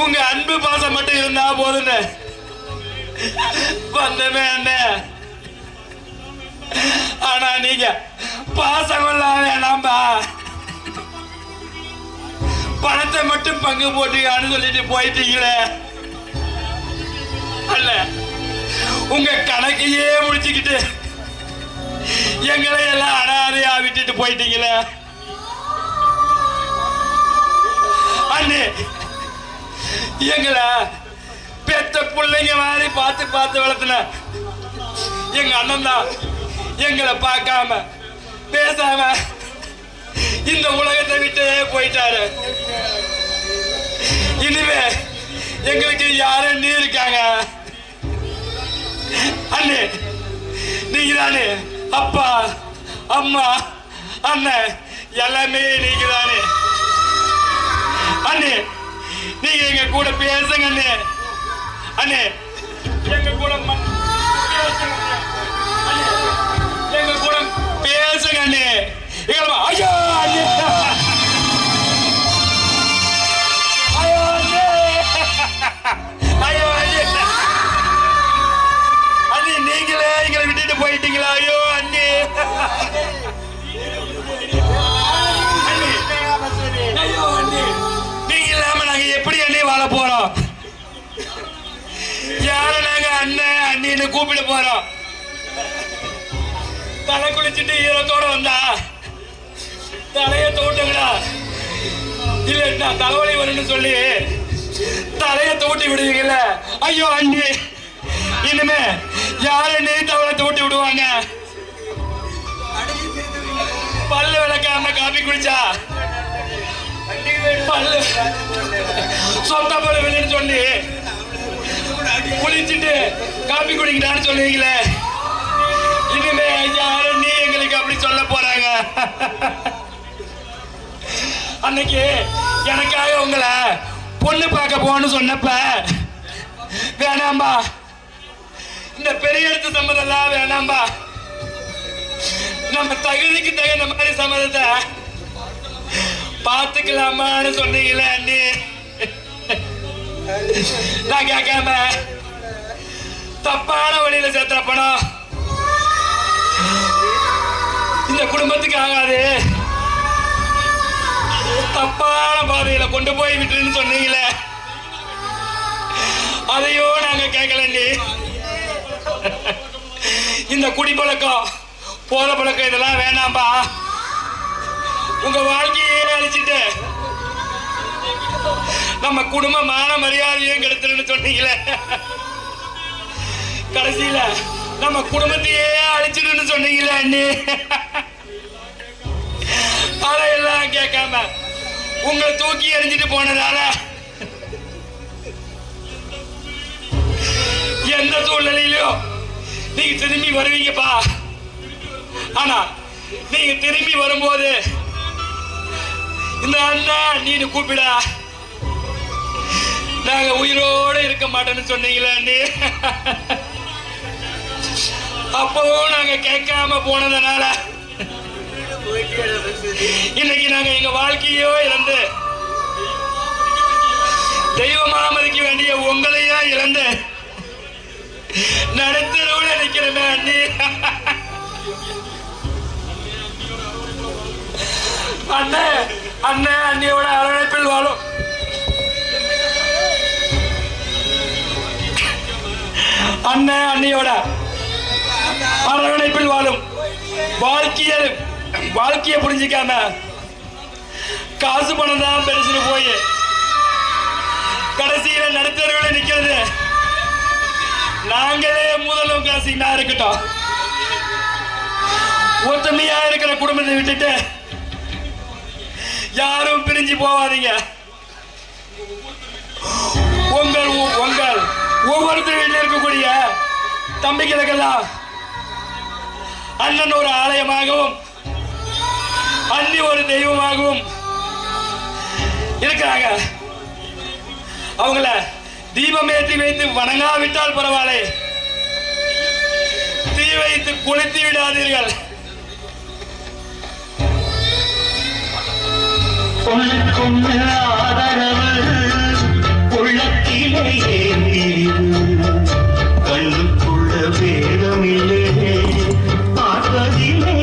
உங்க அன்பு பாசம் மட்டும் இருந்தா போதுன்னு வந்தமே என்ன. ஆனா நீங்க பாசம் எல்லாம் வேணாம்பா, பணத்தை மட்டும் பங்கு போட்டுக்கான்னு சொல்லிட்டு போயிட்டீங்களே. அல்ல உங்க கணக்கையே முடிச்சுக்கிட்டு எங்களை எல்லாம் அனாதையா விட்டுட்டு போயிட்டீங்களே. அண்ணே எங்களை பெத்த பிள்ளைங்க மாதிரி பார்த்து பார்த்து வளர்த்துன எங்க அண்ணன் தான் எங்களை பார்க்காம பேசாம இந்த உலகத்தை விட்டு போயிட்டாரு. இனிமே எங்களுக்கு யாரும் நீ இருக்காங்க. அண்ணே நீங்க தானே அப்பா அம்மா அண்ணன் எல்லாமே நீங்க தானே. அண்ணே நீங்க எங்க கூட பேசுங்க அண்ணே. அண்ணே எங்க கூட எங்க கூட பேசுங்க அண்ணே. ஐயோ அண்ணே, ஐயோ அண்ணே, ஐயோ அண்ணே, அண்ணே நீங்களே எங்களை விட்டுட்டு போயிட்டீங்களா? ஐயோ அண்ணே, ஐயோ அண்ணே, நீங்க இல்லாம நாங்க எப்படி அண்ணே வாழ போறோம்? யார நாங்க அண்ணன் அண்ணின்னு கூப்பிட போறோம்? தலை குளிச்சுட்டு ஈரத்தோட வந்தா தலைய தோட்டுங்களா? இல்ல தலைவலி வரும்னு சொல்லி தலைய தோட்டி விடுவீங்கல்ல? ஐயோ அண்ணி, இனிமே யார நீ தவளை தோட்டி விடுவாங்க? பல்லு விளக்காம காப்பி குடிச்சா பல்லு சொந்த பல்லு வெளின்னு சொல்லி குளிச்சுட்டு காப்பி குடிக்கிறான்னு சொல்லுவீங்களே. இனிமே யாரு நீ எங்களுக்கு அப்படி சொல்ல போறாங்க? அன்னைக்கு எனக்காக உங்களை பொண்ணு பார்க்க போன்னு சொன்னப்ப வேணாம்பா, இந்த பெரிய இடத்து சம்மதம் வேணாம்பா, நம்ம தகுதிக்கு தகுந்த மாதிரி சம்மதத்தை பார்த்துக்கலாமான்னு சொன்னீங்களே அண்ணி. நான் கேட்காம தப்பான வழியில சேர்த்த பணம் இந்த குடும்பத்துக்கு ஆகாது, தப்பான பாதையில கொண்டு போய் விட்டுன்னு சொன்னீங்களே, அதையோ நாங்க கேட்கலண்டி. இந்த குடிப்பழக்கம் போத பழக்கம் இதெல்லாம் வேணாம்பா, உங்க வாழ்க்கையே அழிச்சிட்டு நம்ம குடும்ப மான மரியாதையும் கெடுத்துருன்னு சொன்னீங்களே. கடைசியில நம்ம குடும்பத்தையே அழிச்சிடுன்னு சொன்னீங்களே அண்ணி. அதையெல்லாம் கேட்காம உங்களை தூக்கி எறிஞ்சிட்டு போனதால எந்த சூழ்நிலையிலும் நீங்க திரும்பி வருவீங்கப்பா. ஆனா நீங்க திரும்பி வரும்போது இந்த அண்ணா நீனு கூப்பிட நாங்க உயிரோட இருக்க மாட்டோம்னு சொன்னீங்களே அண்ணி. அப்பவும் நாங்க கேட்காம போனதுனால இன்னைக்கு நாங்க எங்க வாழ்க்கையோ இழந்து தெய்வமா மதிக்க வேண்டிய உங்களையா இழந்து நடத்துறவுல நிக்கிறமே அண்ணி. அண்ணன் அண்ணன் அண்ணியோட அரவணைப்பில் வாழும் அண்ணன் அண்ணியோட அரவணைப்பில் வாழும் வாழ்க்கையை புரிஞ்சிக்காம காசு பணம் தான் பெருசுன்னு போய் கடைசியில நடுத்தரவுல நிக்கிறது நாங்களே முதலும் காசினா இருக்கட்டும். ஒத்துமையா இருக்கிற குடும்பத்தை விட்டுட்டு யாரும் பிரிஞ்சு போவாதீங்க. உங்கள் ஒவ்வொருத்தர் வீட்டில் இருக்கக்கூடிய தம்பிகளுக்கெல்லாம் அண்ணன் ஒரு ஆலயமாகவும் அண்ணி ஒரு தெய்வமாகவும் இருக்கிறாங்க. அவங்கள தீபம் ஏற்றி வைத்து வணங்காவிட்டால் பரவாயில்லை, தீ வைத்து கொளுத்தி விடாதீர்கள். கண்ணுக்குள்ள வேதமில்லை, பார்ப்பதில்லை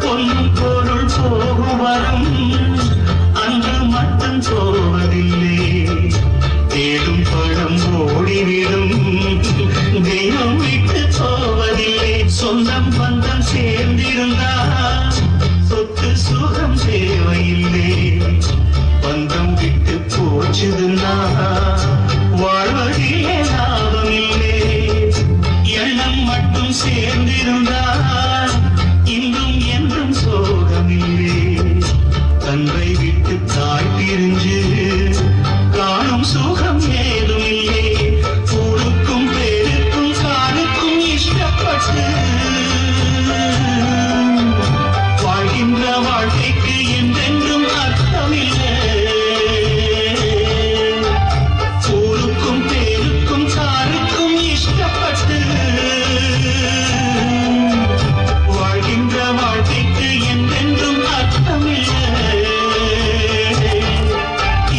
பொன்னும் பொருள் போகும் வரும் அங்கு மட்டும் போவதில்லை. தேடும் பழம் ஓடிவிடும், தெய்வம் விட்டு போவதில்லை. சொந்தம் பந்தம் சேர்ந்திருந்தால் சொத்து சுகம் தேவையில்லை. பந்தம் விட்டு போச்சுதுன்னா வாழ்வதிலே லாபம் இல்லை. எண்ணம் மட்டும் சேர்ந்திருந்தால் இன்றும் என்றும் சோகமில்லை. தன்னை விட்டு தாய் பிரிஞ்சு காணும் சுகம் ஏதும் இல்லை. ஊருக்கும் பேருக்கும் காணுக்கும் இஷ்டப்பட்டு வாழ்கின்ற வாழ்க்கைக்கு என்றென்றும் அர்த்தமில்லை. ஊருக்கும் பேருக்கும் காணுக்கும் இஷ்டப்பட்டு வாழ்கின்ற வாழ்க்கைக்கு என்றென்றும் அர்த்தமில்லை.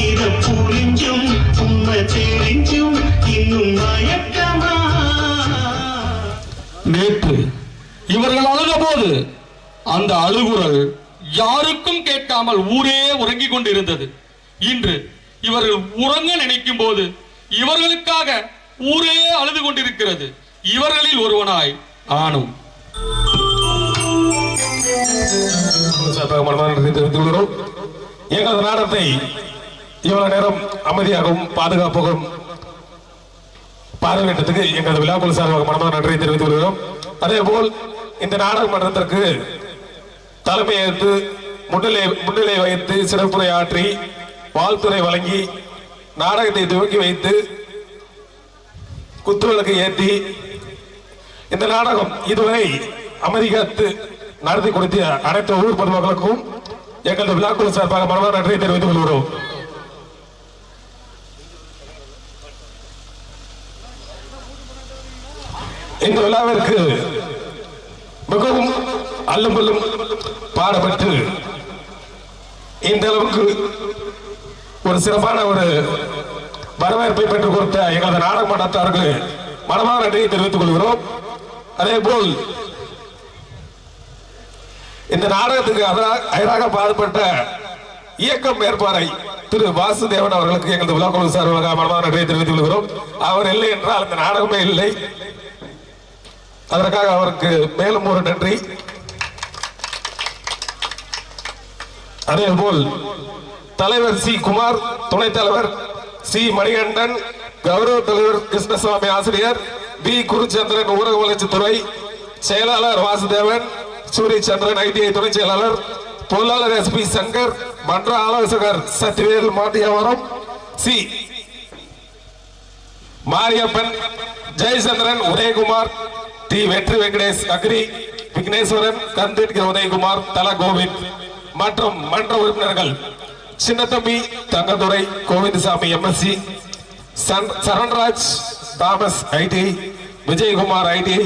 இத புரிஞ்சும் உண்மை தெரிஞ்சும் இன்னும் மயக்கமா. நேற்று இவர்கள் அழுத போது அந்த அழுகுரல் யாருக்கும் கேட்காமல் ஊரே உறங்கிக் கொண்டிருந்தது. இன்று இவர்கள் உறங்க நினைக்கும் போது இவர்களுக்காக ஊரே அழுது கொண்டிருக்கிறது. இவர்களில் ஒருவனாய் ஆணும். எங்களது நாடகத்தை இவ்வளவு நேரம் அமைதியாகவும் பாதுகாப்பாகவும் பார்வையிட்டதுக்கு எங்களது விழாக்குழு சார்பாக மனமான நன்றியை தெரிவித்துக் கொள்கிறோம். அதே போல் இந்த நாடக மன்றத்திற்கு தலைமையேற்று முன்னிலை வைத்து சிறப்புரை ஆற்றி வாழ்த்துறை வழங்கி நாடகத்தை துவக்கி வைத்து குத்துவிளக்கு ஏற்றி இந்த நாடகம் இதுவரை அமைதிகாத்து நடத்தி கொடுத்த அனைத்து ஊர் பொதுமக்களுக்கும் எங்களது விழாக்குழு சார்பாக மனமான நன்றியை தெரிவித்துக் கொள்கிறோம். இந்த விழாவிற்கு மிகவும் அல்லும் பாடப்பட்டு இந்த அளவுக்கு ஒரு சிறப்பான ஒரு வரவேற்பை பெற்றுக் கொடுத்த எங்களது நாடக மன்றத்தாருக்கு மனமான நன்றியை தெரிவித்துக் கொள்கிறோம். அதே போல் இந்த நாடகத்துக்கு அயராக பாடுபட்ட இயக்கம் மேற்பாரை திரு வாசுதேவன் அவர்களுக்கு எங்களது விழாக்குழு சார்பாக மனமான நன்றியை தெரிவித்துக் கொள்கிறோம். அவர் இல்லை என்றால் இந்த நாடகமே இல்லை. அதற்காக அவருக்கு மேலும் ஒரு நன்றி. அதே போல் தலைவர் சி குமார், துணைத் தலைவர் சி மணிகண்டன், கௌரவ தலைவர் கிருஷ்ணசுவாமி ஆசிரியர், வி குருச்சந்திரன் ஊரக வளர்ச்சித்துறை செயலாளர் வாசுதேவன், சூரியச்சந்திரன் ஐடிஐ துணை செயலாளர், பொருளாளர் எஸ் பி சங்கர், மன்ற ஆலோசகர் Sathyavel Mattiyavaram, C Mariappan, Jayachandran, Udhayakumar, D Vetri Venkatesh agri, Vigneswaran, கந்திட் உதயகுமார், தல கோவிந்த் மற்றும் மன்ற உறுப்பினர்கள் Chinnathambi, Thangadurai, Govindasamy MSc, Saranraj, Thomas IT, Vijayakumar IT,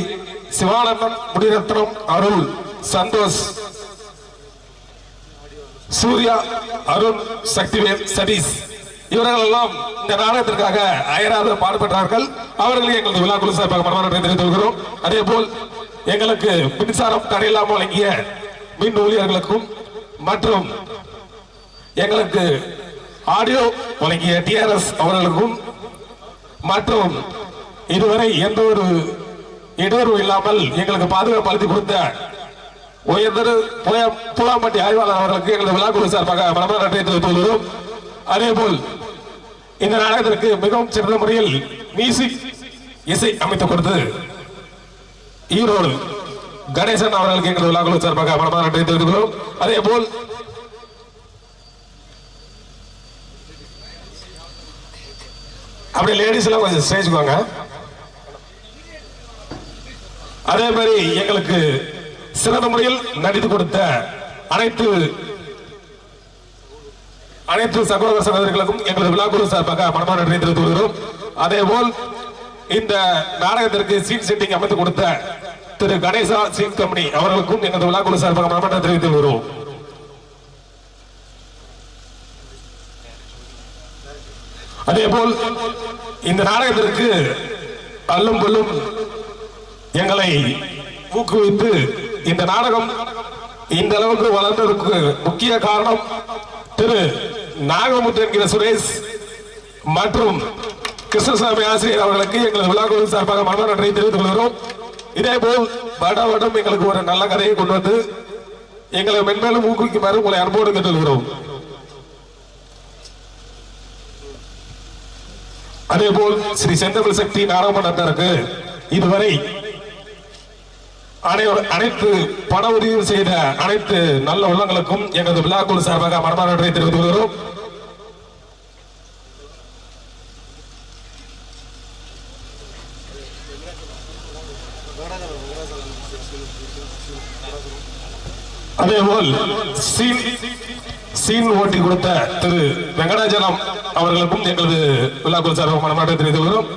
Sivanandan, Mudirathnam, Arul, Santhosh, Surya, Arun, Sakthivel, Sathish இவர்கள் எல்லாம் இந்த நாடகத்திற்காக அயராத பாடுபட்டார்கள். அவர்களுக்கு எங்களது விழாக்குழு சார்பாக மனமான நன்றியை தெரிவித்துக் கொள்கிறோம். அதே போல் எங்களுக்கு மின்சாரம் தடையில்லாமல் வழங்கிய மின் ஊழியர்களுக்கும் மற்றும் எங்களுக்கு ஆடியோ வழங்கிய டிஆர்எஸ் அவர்களுக்கும் மற்றும் இதுவரை எந்த ஒரு இடையூறு இல்லாமல் எங்களுக்கு பாதுகாப்பு அளித்து கொடுத்த உயர்ந்த புலாம்பட்டி ஆய்வாளர் அவர்களுக்கு எங்களது விழாக்குழு சார்பாக மனமான நன்றியை தெரிவித்துக் கொள்கிறோம். அதே போல் இந்த நாடகத்திற்கு மிகவும் சிறந்த முறையில் மியூசிக் இசை அமைத்துக் கொடுத்து ஈரோடு கணேசன் அவர்களுக்கு எங்களது விழாக்குழு சார்பாக மனமான நன்றியை தெரிவித்துக் கொள்கிறோம். அதே போல் அப்படியே லேடிஸ் எல்லாம் கொஞ்சம் ஸ்டேஜுக்கு வாங்க. அதே மாதிரி எங்களுக்கு சிறந்த முறையில் நடித்து கொடுத்த அனைத்து சகோதர சகோதரிகளுக்கும் எங்களது விழாக்குழு சார்பாக மனமான நன்றி தெரிவித்துக் கொள்கிறோம். அதே போல் இந்த நாடகத்திற்கு சீன் செட்டிங் அமைத்து கொடுத்த திரு கணேசா சீன் கம்பெனி அவர்களுக்கும் எங்களது விழாக்குழு சார்பாக மனமான நன்றி தெரிவித்துக் கொள்கிறோம். அதே போல் இந்த நாடகத்திற்கு அல்லும் பொல்லும் எங்களை ஊக்குவித்து இந்த நாடகம் இந்த அளவுக்கு வளர்ந்ததற்கு முக்கிய காரணம் திரு நாகமுத்து என்கிற சுரேஷ் மற்றும் கிருஷ்ணசாமி ஆசிரியர் அவர்களுக்கு எங்களது விழாக்குழு சார்பாக மன நன்றியை தெரிவித்துக் கொள்கிறோம். இதே போல் வருடம் எங்களுக்கு ஒரு நல்ல கதையை கொண்டு வந்து எங்களை மென்மேலும் ஊக்குவிக்குமாறு உங்களை அன்போடு கேட்டுக்கொள்கிறோம். அதே போல் ஸ்ரீ செந்தமிழ் சக்தி நாடக மன்றத்திற்கு இதுவரை அனைத்து பண உதவி செய்த அனைத்து நல்ல உள்ளங்களுக்கும் எங்களது விழாக்குழு சார்பாக மனமான நன்றியை தெரிவித்துக் கொள்கிறோம். அதேபோல் சீன் ஓட்டி கொடுத்த திரு வெங்கடாஜலம் அவர்களுக்கும் எங்களது விழாக்குழு சார்பாக மனமாற்றம் தெரிவித்துக் கொள்கிறோம்.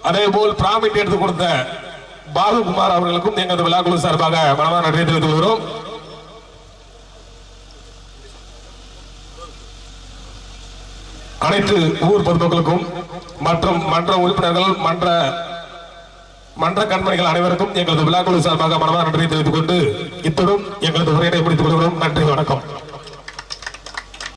அதே போல் பிராமிட் எடுத்து கொடுத்த பாலுகுமார் அவர்களுக்கும் எங்களது விழாக்குழு சார்பாக மனமான நன்றியை தெரிவித்துக் கொள்கிறோம். அனைத்து ஊர் பொதுமக்களுக்கும் மற்றும் மன்ற உறுப்பினர்கள் மன்ற கண்மணிகள் அனைவருக்கும் எங்களது விழாக்குழு சார்பாக மனமான நன்றியை தெரிவித்துக் கொண்டு இத்துடன் எங்களது உரையை முடித்துக் கொள்கிறோம். நன்றி, வணக்கம்.